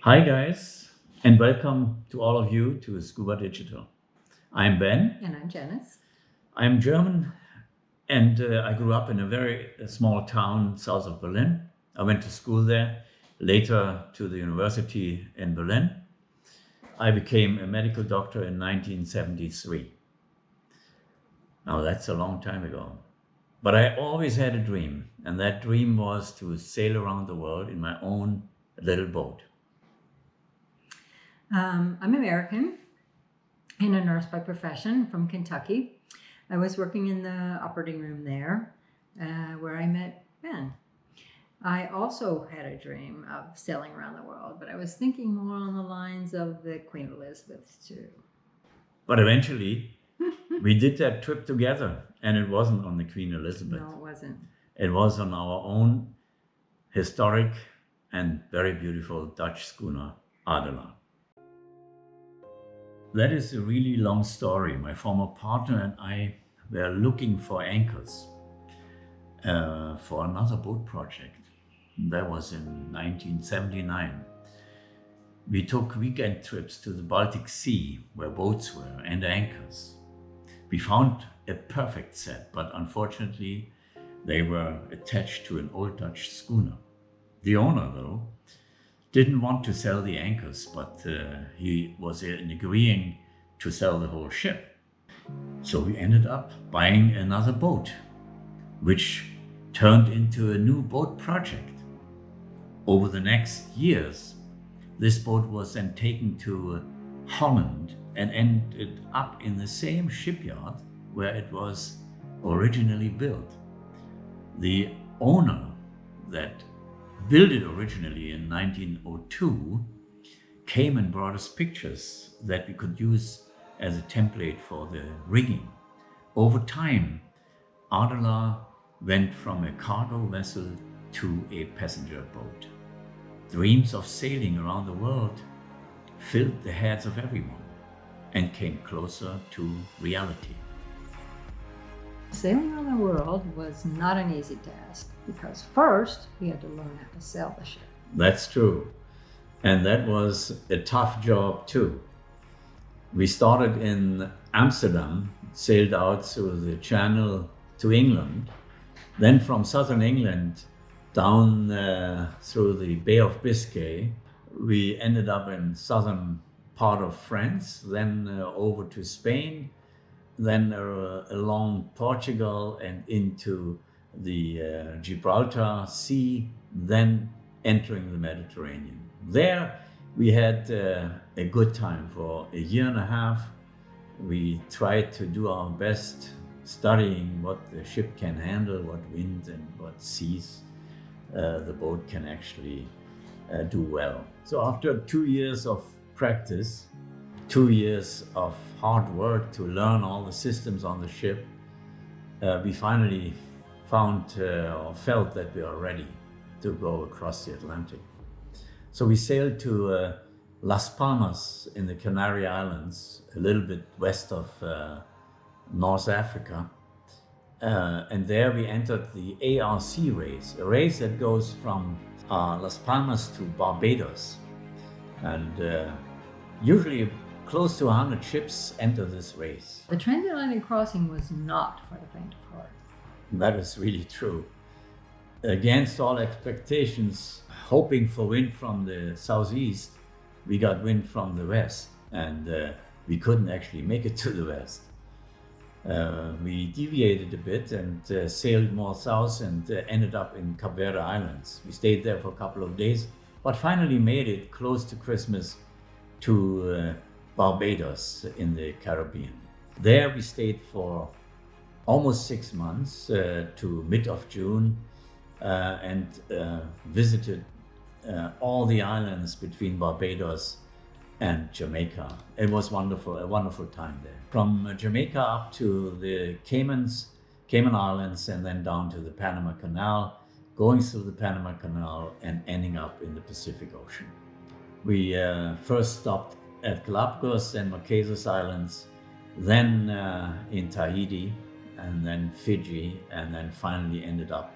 Hi, guys, and welcome to all of you to Scuba Digital. I'm Ben. And I'm Janice. I'm German, and I grew up in a very small town south of Berlin. I went to school there, later to the university in Berlin. I became a medical doctor in 1973. Now, that's a long time ago. But I always had a dream, and that dream was to sail around the world in my own little boat. I'm American and a nurse by profession from Kentucky. I was working in the operating room there where I met Ben. I also had a dream of sailing around the world, but I was thinking more on the lines of the Queen Elizabeth too. But eventually, we did that trip together, and it wasn't on the Queen Elizabeth. No, it wasn't. It was on our own historic and very beautiful Dutch schooner, Adelaar. That is a really long story. My former partner and I were looking for anchors for another boat project. That was in 1979. We took weekend trips to the Baltic Sea where boats were and anchors. We found a perfect set, but unfortunately they were attached to an old Dutch schooner. The owner, though, didn't want to sell the anchors, but he was agreeing to sell the whole ship. So we ended up buying another boat, which turned into a new boat project. Over the next years, this boat was then taken to Holland and ended up in the same shipyard where it was originally built. The owner that built it originally in 1902 came and brought us pictures that we could use as a template for the rigging. Over time, Adelaar went from a cargo vessel to a passenger boat. Dreams of sailing around the world filled the heads of everyone and came closer to reality. Sailing around the world was not an easy task because first we had to learn how to sail the ship. That's true. And that was a tough job too. We started in Amsterdam, sailed out through the Channel to England, then from southern England down through the Bay of Biscay. We ended up in southern part of France, then over to Spain, then along Portugal and into the Gibraltar Sea, then entering the Mediterranean. There we had a good time for a year and a half. We tried to do our best studying what the ship can handle, what wind and what seas the boat can actually do well. So after 2 years of practice, 2 years of hard work to learn all the systems on the ship, we finally found or felt that we are ready to go across the Atlantic. So we sailed to Las Palmas in the Canary Islands, a little bit west of North Africa. And there we entered the ARC race, a race that goes from Las Palmas to Barbados. And usually close to 100 ships enter this race. The transatlantic crossing was not for the faint of heart. That is really true. Against all expectations, hoping for wind from the southeast, we got wind from the west, and we couldn't actually make it to the west. We deviated a bit and sailed more south and ended up in Cape Verde Islands. We stayed there for a couple of days, but finally made it close to Christmas to Barbados in the Caribbean. There we stayed for almost 6 months to mid of June and visited all the islands between Barbados and Jamaica. It was wonderful, a wonderful time there. From Jamaica up to the Cayman Islands and then down to the Panama Canal, going through the Panama Canal and ending up in the Pacific Ocean. We first stopped at Galapagos and Marquesas Islands, then in Tahiti, and then Fiji, and then finally ended up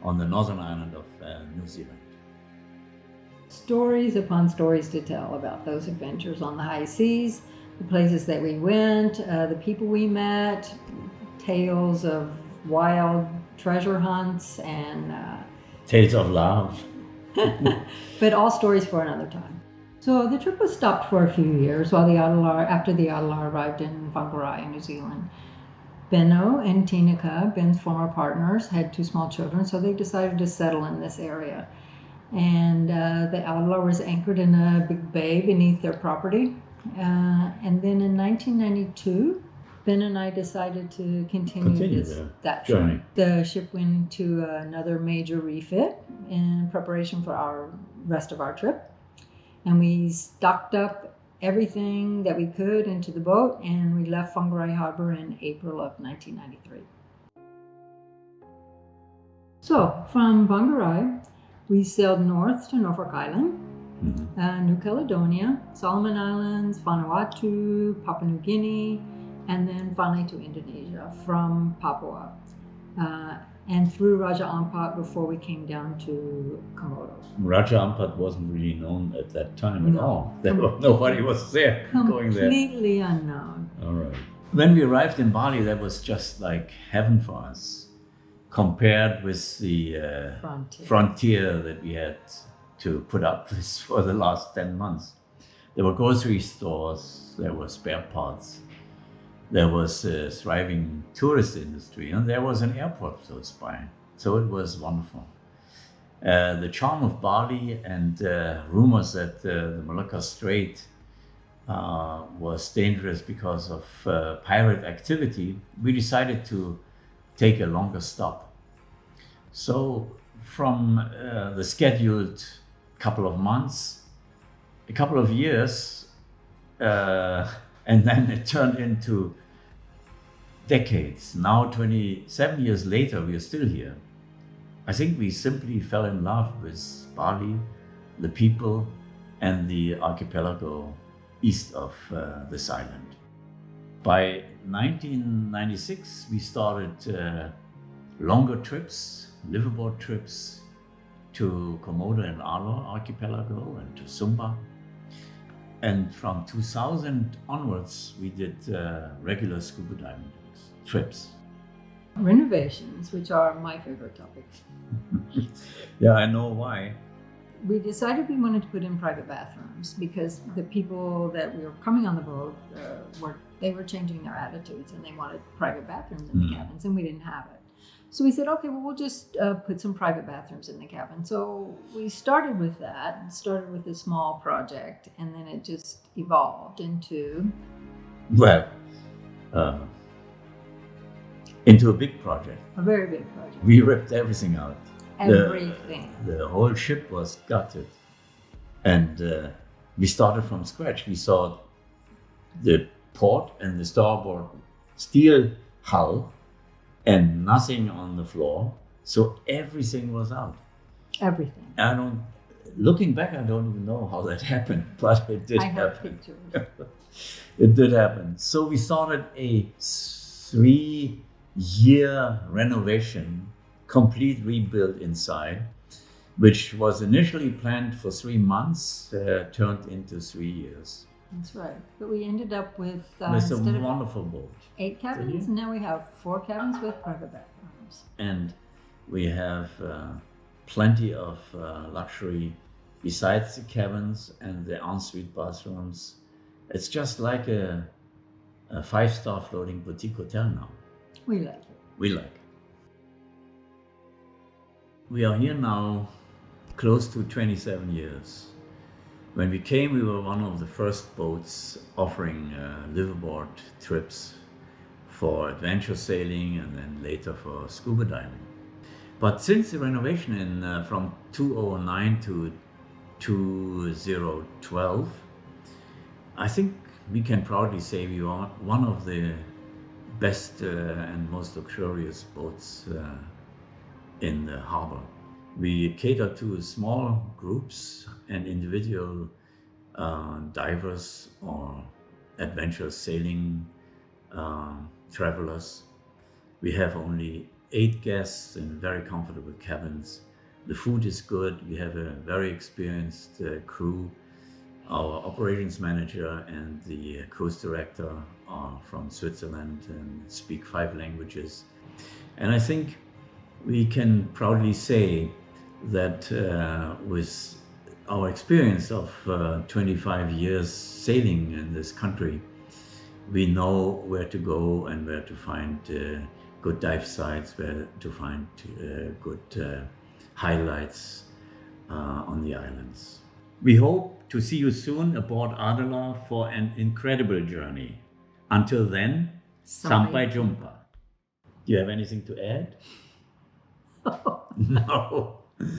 on the northern island of New Zealand. stories upon stories to tell about those adventures on the high seas, the places that we went, the people we met, tales of wild treasure hunts, and Tales of love. but all stories for another time. So the trip was stopped for a few years while after the Adelaar arrived in Whangarei in New Zealand. Benno and Tineke, Ben's former partners, had 2 small children, so they decided to settle in this area. And the Adelaar was anchored in a big bay beneath their property. And then in 1992, Ben and I decided to continue that journey. trip. The ship went to another major refit in preparation for our rest of our trip. And we stocked up everything that we could into the boat, and we left Whangarei Harbor in April of 1993. So from Whangarei, we sailed north to Norfolk Island, New Caledonia, Solomon Islands, Vanuatu, Papua New Guinea, and then finally to Indonesia from Papua, and through Raja Ampat before we came down to Komodo. Raja Ampat wasn't really known at that time at all. Nobody was there going there. Completely unknown. All right. When we arrived in Bali, that was just like heaven for us, compared with the frontier that we had to put up with for the last 10 months. There were grocery stores, there were spare parts, there was a thriving tourist industry, and there was an airport close by. So it was wonderful. The charm of Bali and rumors that the Malacca Strait was dangerous because of pirate activity, we decided to take a longer stop. So from the scheduled couple of months, a couple of years, and then it turned into decades. Now, 27 years later, we are still here. I think we simply fell in love with Bali, the people, and the archipelago east of this island. By 1996, we started longer trips, liveaboard trips to Komodo and Adelaar archipelago and to Sumba. And from 2000 onwards, we did regular scuba diving trips. Renovations, which are my favorite topics. Yeah, I know why. We decided we wanted to put in private bathrooms because the people that we were coming on the boat they were changing their attitudes and they wanted private bathrooms in the cabins, and we didn't have it. So we said, okay, well, we'll just put some private bathrooms in the cabin. So we started with that, started with a small project, and then it just evolved into... Well, into a big project. A very big project. We ripped everything out. Everything. The whole ship was gutted. And we started from scratch. We saw the port and the starboard steel hull and nothing on the floor. So everything was out. Everything. Looking back, I don't even know how that happened, but it did happen. I have pictures. It did happen. So we started a 3-year renovation, complete rebuild inside, which was initially planned for 3 months, turned into 3 years. That's right. But we ended up with a wonderful boat. 8 cabins, and now we have 4 cabins with private bathrooms. And we have plenty of luxury besides the cabins and the ensuite bathrooms. It's just like a 5-star floating boutique hotel now. We like it. We like it. We are here now close to 27 years. When we came, we were one of the first boats offering liveaboard trips for adventure sailing and then later for scuba diving. But since the renovation from 2009 to 2012, I think we can proudly say we are one of the best and most luxurious boats in the harbor. We cater to small groups and individual divers or adventure sailing travelers. We have only 8 guests in very comfortable cabins The food is good. We have a very experienced crew. Our operations manager and the cruise director are from Switzerland and speak 5 languages. And I think we can proudly say that with our experience of 25 years sailing in this country, we know where to go and where to find good dive sites, where to find good highlights on the islands. We hope to see you soon aboard Adelaar for an incredible journey. Until then, sampai jumpa. Do you have anything to add? No.